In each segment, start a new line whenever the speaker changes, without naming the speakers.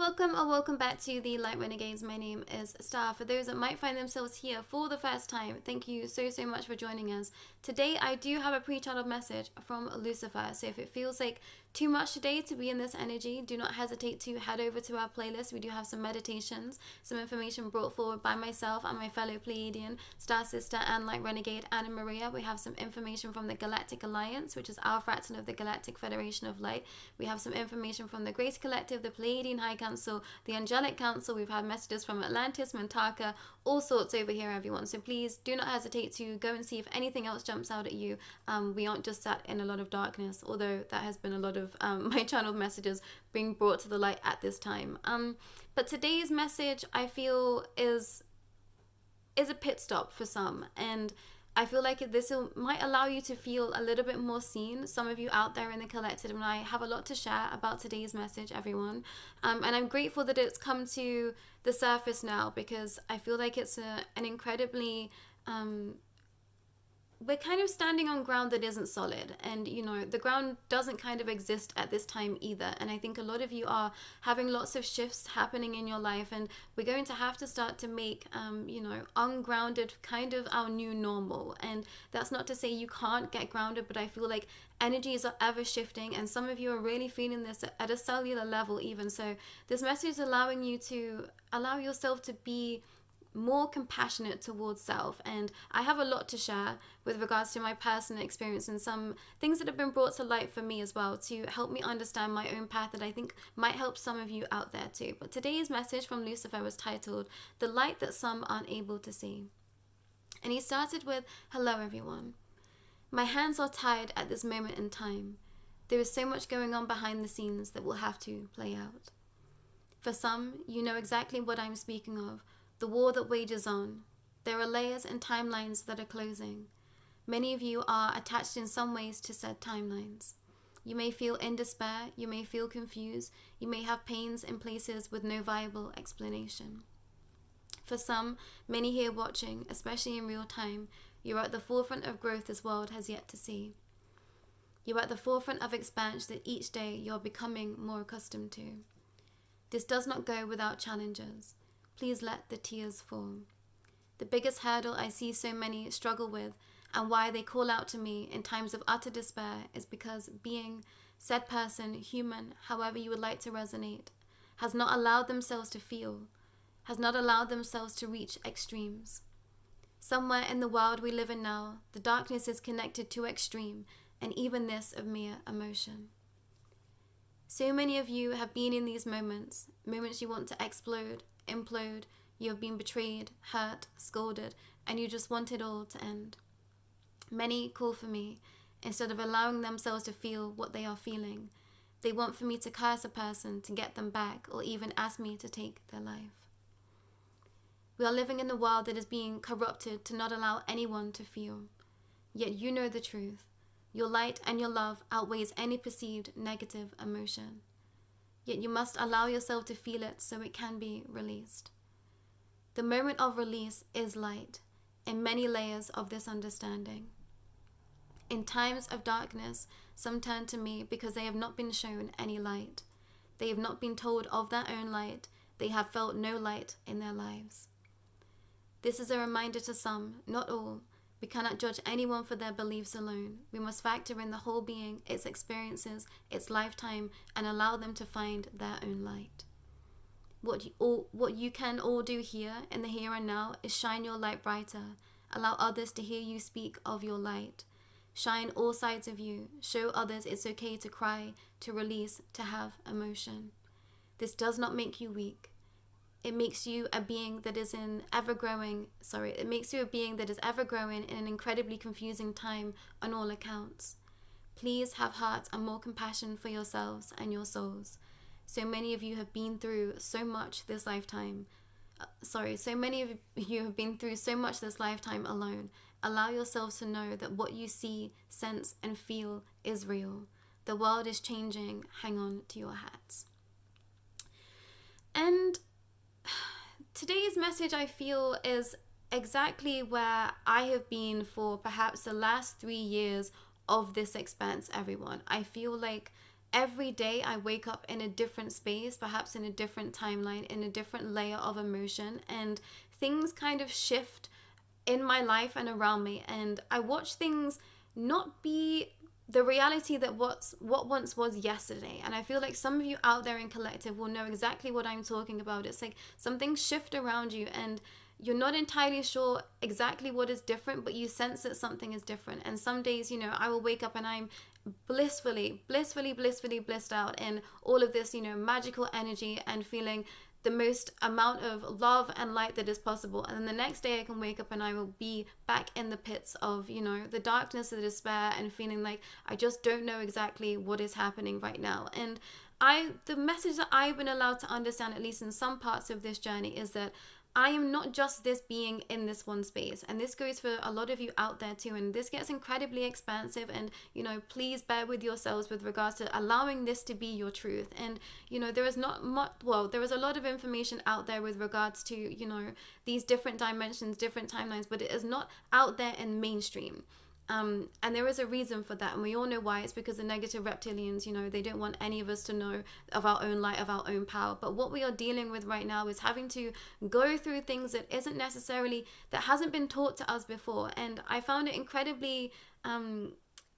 welcome or welcome back to the Light Renegades. My name is Starr. For those that might find themselves here for the first time, thank you so much for joining us. Today I do have a pre-channeled message from Lucifer, so if it feels like too much today to be in this energy, do not hesitate to head over to our playlist. We do have some meditations, some information brought forward by myself and my fellow Pleiadian Star Sister and Light Renegade Anna Maria. We have some information from the Galactic Alliance, which is our fraction of the Galactic Federation of Light. We have some information from the Grace Collective, the Pleiadian High Council, the Angelic Council. We've had messages from Atlantis, Mintaka, all sorts over here, everyone. So please do not hesitate to go and see if anything else jumps out at you. We aren't just sat in a lot of darkness, although that has been a lot of my channeled messages being brought to the light at this time. But today's message, I feel, is a pit stop for some, and I feel like this might allow you to feel a little bit more seen. Some of you out there in the collective and I have a lot to share about today's message, everyone. And I'm grateful that it's come to the surface now, because I feel like it's an incredibly... we're kind of standing on ground that isn't solid, and you know, the ground doesn't kind of exist at this time either. And I think a lot of you are having lots of shifts happening in your life, and we're going to have to start to make you know, ungrounded kind of our new normal. And that's not to say you can't get grounded, but I feel like energies are ever shifting, and some of you are really feeling this at a cellular level even. So this message is allowing you to allow yourself to be more compassionate towards self. And I have a lot to share with regards to my personal experience and some things that have been brought to light for me as well, to help me understand my own path that I think might help some of you out there too. But today's message from Lucifer was titled "The Light That Some Aren't Able to See." And he started with, "Hello everyone. My hands are tied at this moment in time. There is so much going on behind the scenes that will have to play out. For some, you know exactly what I'm speaking of. The war that wages on. There are layers and timelines that are closing. Many of you are attached in some ways to said timelines. You may feel in despair, you may feel confused, you may have pains in places with no viable explanation. For some, many here watching, especially in real time, you're at the forefront of growth this world has yet to see. You're at the forefront of expansion that each day you're becoming more accustomed to. This does not go without challenges. Please let the tears fall. The biggest hurdle I see so many struggle with, and why they call out to me in times of utter despair, is because being said person, human, however you would like to resonate, has not allowed themselves to feel, has not allowed themselves to reach extremes. Somewhere in the world we live in now, the darkness is connected to extreme, and even this of mere emotion. So many of you have been in these moments you want to explode, implode, you have been betrayed, hurt, scolded, and you just want it all to end. Many call for me, instead of allowing themselves to feel what they are feeling. They want for me to curse a person to get them back, or even ask me to take their life. We are living in a world that is being corrupted to not allow anyone to feel. Yet you know the truth. Your light and your love outweighs any perceived negative emotion. Yet you must allow yourself to feel it so it can be released. The moment of release is light, in many layers of this understanding. In times of darkness, some turn to me because they have not been shown any light. They have not been told of their own light. They have felt no light in their lives. This is a reminder to some, not all. We cannot judge anyone for their beliefs alone. We must factor in the whole being, its experiences, its lifetime, and allow them to find their own light. What you can all do here in the here and now is shine your light brighter. Allow others to hear you speak of your light. Shine all sides of you. Show others it's okay to cry, to release, to have emotion. This does not make you weak. It makes you a being that is ever growing in an incredibly confusing time on all accounts. Please have heart and more compassion for yourselves and your souls. So many of you have been through so much this lifetime. So many of you have been through so much this lifetime alone. Allow yourselves to know that what you see, sense, and feel is real. The world is changing. Hang on to your hats. And today's message, I feel, is exactly where I have been for perhaps the last 3 years of this expanse, everyone. I feel like every day I wake up in a different space, perhaps in a different timeline, in a different layer of emotion, and things kind of shift in my life and around me, and I watch things not be the reality that what once was yesterday. And I feel like some of you out there in collective will know exactly what I'm talking about. It's like some things shift around you and you're not entirely sure exactly what is different, but you sense that something is different. And some days, you know, I will wake up and I'm blissfully blissed out in all of this, you know, magical energy and feeling the most amount of love and light that is possible. And then the next day I can wake up and I will be back in the pits of, you know, the darkness, the despair, and feeling like I just don't know exactly what is happening right now. And the message that I've been allowed to understand, at least in some parts of this journey, is that I am not just this being in this one space. And this goes for a lot of you out there too. And this gets incredibly expansive. And, you know, please bear with yourselves with regards to allowing this to be your truth. And, you know, there is not much, well, there is a lot of information out there with regards to, you know, these different dimensions, different timelines, but it is not out there in mainstream. And there is a reason for that, and we all know why. It's because the negative reptilians, you know, they don't want any of us to know of our own light, of our own power. But what we are dealing with right now is having to go through things that that hasn't been taught to us before. And I found it incredibly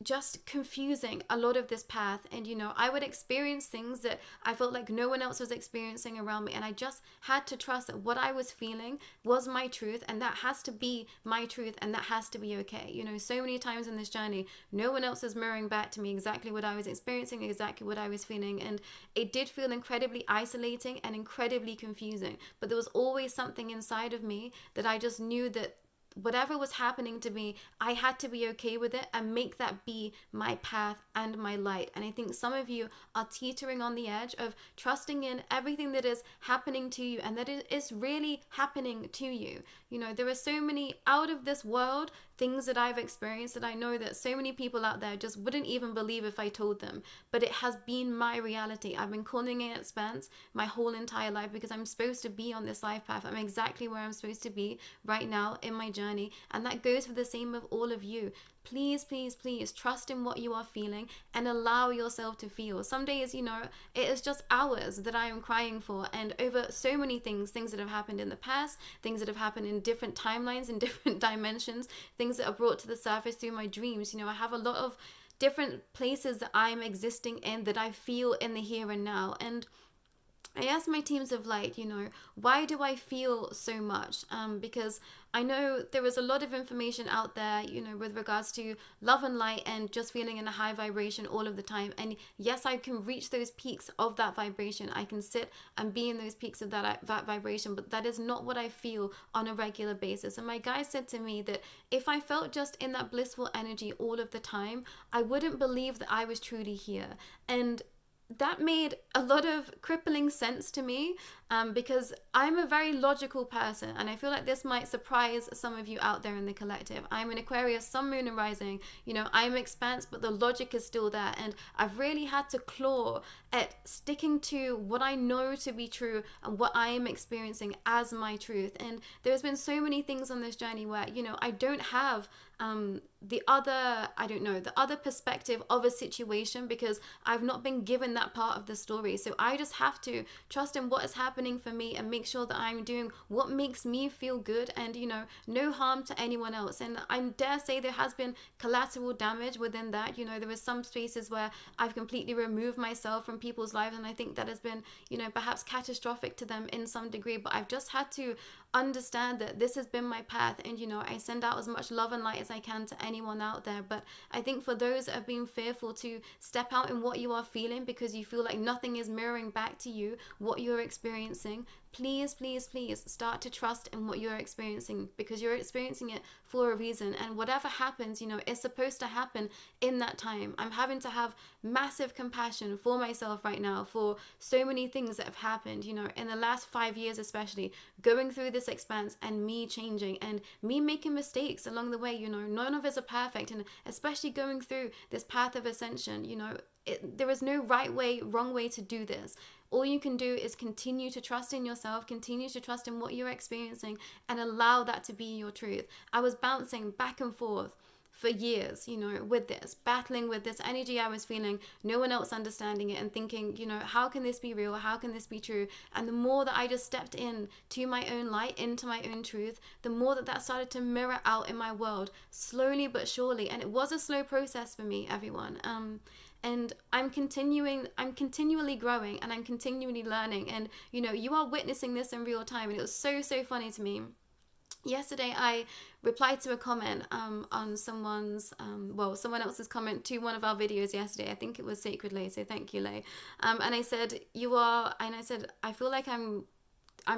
just confusing, a lot of this path. And, you know, I would experience things that I felt like no one else was experiencing around me, and I just had to trust that what I was feeling was my truth, and that has to be my truth, and that has to be okay. You know, so many times in this journey, no one else is mirroring back to me exactly what I was experiencing, exactly what I was feeling, and it did feel incredibly isolating and incredibly confusing. But there was always something inside of me that I just knew that whatever was happening to me, I had to be okay with it and make that be my path and my light. And I think some of you are teetering on the edge of trusting in everything that is happening to you, and that it is really happening to you. You know, there are so many out of this world things that I've experienced that I know that so many people out there just wouldn't even believe if I told them. But it has been my reality. I've been calling it expanse my whole entire life because I'm supposed to be on this life path. I'm exactly where I'm supposed to be right now in my journey. And that goes for the same of all of you. Please, please, please trust in what you are feeling and allow yourself to feel. Some days, you know, it is just hours that I am crying for, and over so many things that have happened in the past, things that have happened in different timelines, in different dimensions, things that are brought to the surface through my dreams. You know, I have a lot of different places that I'm existing in that I feel in the here and now. And I asked my teams of light, you know, why do I feel so much? Because I know there is a lot of information out there, you know, with regards to love and light and just feeling in a high vibration all of the time. And yes, I can reach those peaks of that vibration. I can sit and be in those peaks of that vibration, but that is not what I feel on a regular basis. And my guy said to me that if I felt just in that blissful energy all of the time, I wouldn't believe that I was truly here. And that made a lot of crippling sense to me, because I'm a very logical person, and I feel like this might surprise some of you out there in the collective. I'm an Aquarius, Sun, Moon, and Rising. You know, I'm expanse, but the logic is still there, and I've really had to claw at sticking to what I know to be true and what I am experiencing as my truth. And there's been so many things on this journey where, you know, I don't have the other perspective of a situation because I've not been given that part of the story. So I just have to trust in what is happening for me and make sure that I'm doing what makes me feel good, and, you know, no harm to anyone else. And I dare say there has been collateral damage within that. You know, there are some spaces where I've completely removed myself from people's lives, and I think that has been, you know, perhaps catastrophic to them in some degree. But I've just had to understand that this has been my path, and, you know, I send out as much love and light as I can to anyone out there. But I think for those that have been fearful to step out in what you are feeling because you feel like nothing is mirroring back to you what you're experiencing, please, please, please start to trust in what you're experiencing, because you're experiencing it for a reason. And whatever happens, you know, it's supposed to happen in that time. I'm having to have massive compassion for myself right now for so many things that have happened, you know, in the last 5 years, especially going through this expanse and me changing and me making mistakes along the way. You know, none of us are perfect, and especially going through this path of ascension, you know, there is no right way, wrong way to do this. All you can do is continue to trust in yourself, continue to trust in what you're experiencing, and allow that to be your truth. I was bouncing back and forth for years, you know, with this, battling with this energy I was feeling, no one else understanding it, and thinking, you know, how can this be real? How can this be true? And the more that I just stepped in to my own light, into my own truth, the more that started to mirror out in my world, slowly but surely. And it was a slow process for me, everyone. And I'm continually growing, and I'm continually learning. And, you know, you are witnessing this in real time. And it was so funny to me. Yesterday, I replied to a comment on someone else's comment to one of our videos yesterday. I think it was Sacred Lay, so thank you, Lay. And I said, I feel like I'm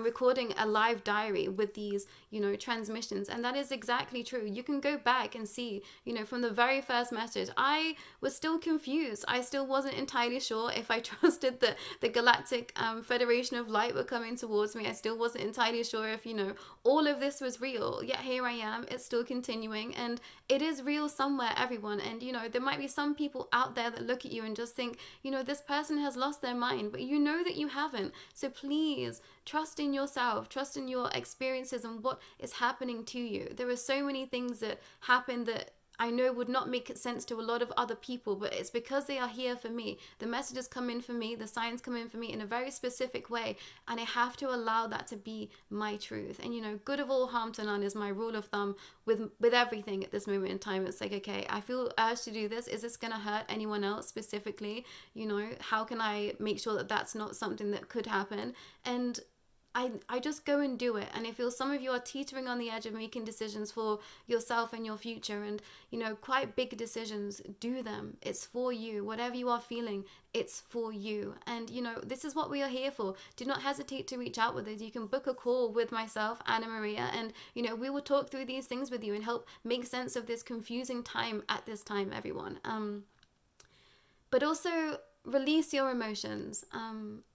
recording a live diary with these, you know, transmissions. And that is exactly true. You can go back and see, you know, from the very first message, I was still confused. I still wasn't entirely sure if I trusted that the Galactic Federation of Light were coming towards me. I still wasn't entirely sure if, you know, all of this was real. Yet here I am. It's still continuing, and it is real somewhere, everyone. And, you know, there might be some people out there that look at you and just think, you know, this person has lost their mind, but you know that you haven't. So please trust in yourself, trust in your experiences and what is happening to you. There are so many things that happen that I know would not make sense to a lot of other people, but it's because they are here for me. The messages come in for me, the signs come in for me in a very specific way, and I have to allow that to be my truth. And, you know, good of all, harm to none is my rule of thumb with everything at this moment in time. It's like, okay, I feel urged to do this. Is this going to hurt anyone else specifically? You know, how can I make sure that that's not something that could happen? And I just go and do it. And I feel some of you are teetering on the edge of making decisions for yourself and your future, and, you know, quite big decisions. Do them. It's for you. Whatever you are feeling, it's for you. And, you know, this is what we are here for. Do not hesitate to reach out with us. You can book a call with myself, Anna Maria, and, you know, we will talk through these things with you and help make sense of this confusing time at this time, everyone. But also release your emotions.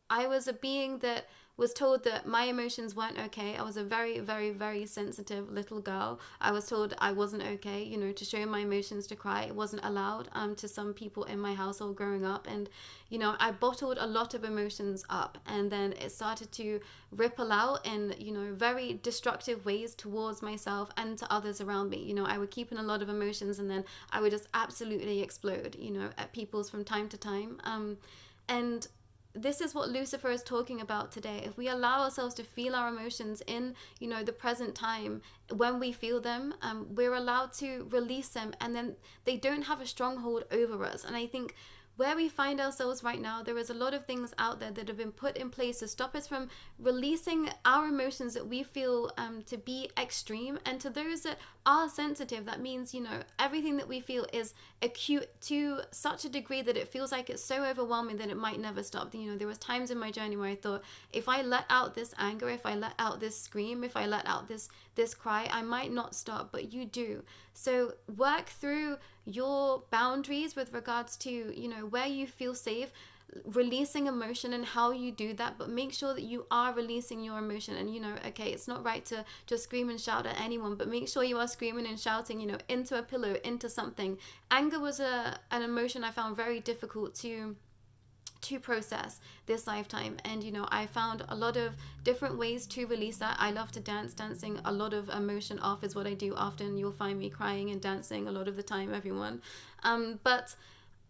I was a being that was told that my emotions weren't okay. I was a very, very, very sensitive little girl. I was told I wasn't okay, you know, to show my emotions, to cry. It wasn't allowed to some people in my household growing up. And, you know, I bottled a lot of emotions up, and then it started to ripple out in, you know, very destructive ways towards myself and to others around me. You know, I would keep in a lot of emotions, and then I would just absolutely explode, you know, at people's from time to time. And this is what Lucifer is talking about today. If we allow ourselves to feel our emotions in, you know, the present time, when we feel them, we're allowed to release them, and then they don't have a stronghold over us. And I think where we find ourselves right now, there is a lot of things out there that have been put in place to stop us from releasing our emotions that we feel to be extreme. And to those that are sensitive, that means, you know, everything that we feel is acute to such a degree that it feels like it's so overwhelming that it might never stop. You know, there was times in my journey where I thought, if I let out this anger, if I let out this scream, if I let out this cry, I might not stop, but you do. So work through your boundaries with regards to, you know, where you feel safe, releasing emotion and how you do that, but make sure that you are releasing your emotion. And, you know, okay, it's not right to just scream and shout at anyone, but make sure you are screaming and shouting, you know, into a pillow, into something. Anger was an emotion I found very difficult to process this lifetime, and, you know, I found a lot of different ways to release that. I love to dance. Dancing a lot of emotion off is what I do often. You'll find me crying and dancing a lot of the time, everyone. But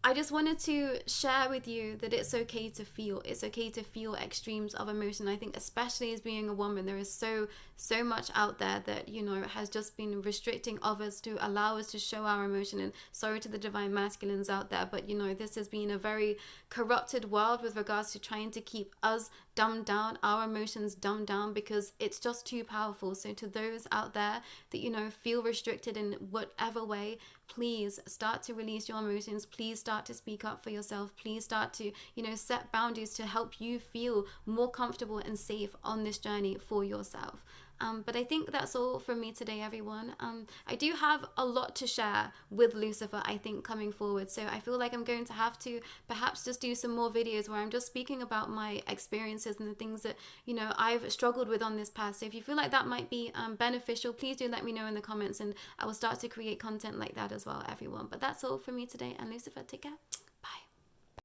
I just wanted to share with you that it's okay to feel. It's okay to feel extremes of emotion. I think especially as being a woman, there is so much out there that, you know, has just been restricting of us to allow us to show our emotion. And sorry to the divine masculines out there, but, you know, this has been a very corrupted world with regards to trying to keep us dumbed down, our emotions dumbed down, because it's just too powerful. So to those out there that, you know, feel restricted in whatever way, please start to release your emotions. Please start to speak up for yourself. Please start to, you know, set boundaries to help you feel more comfortable and safe on this journey for yourself. But I think that's all from me today, everyone. I do have a lot to share with Lucifer, I think, coming forward. So I feel like I'm going to have to perhaps just do some more videos where I'm just speaking about my experiences and the things that, you know, I've struggled with on this path. So if you feel like that might be beneficial, please do let me know in the comments, and I will start to create content like that as well, everyone. But that's all from me today, and Lucifer, take care.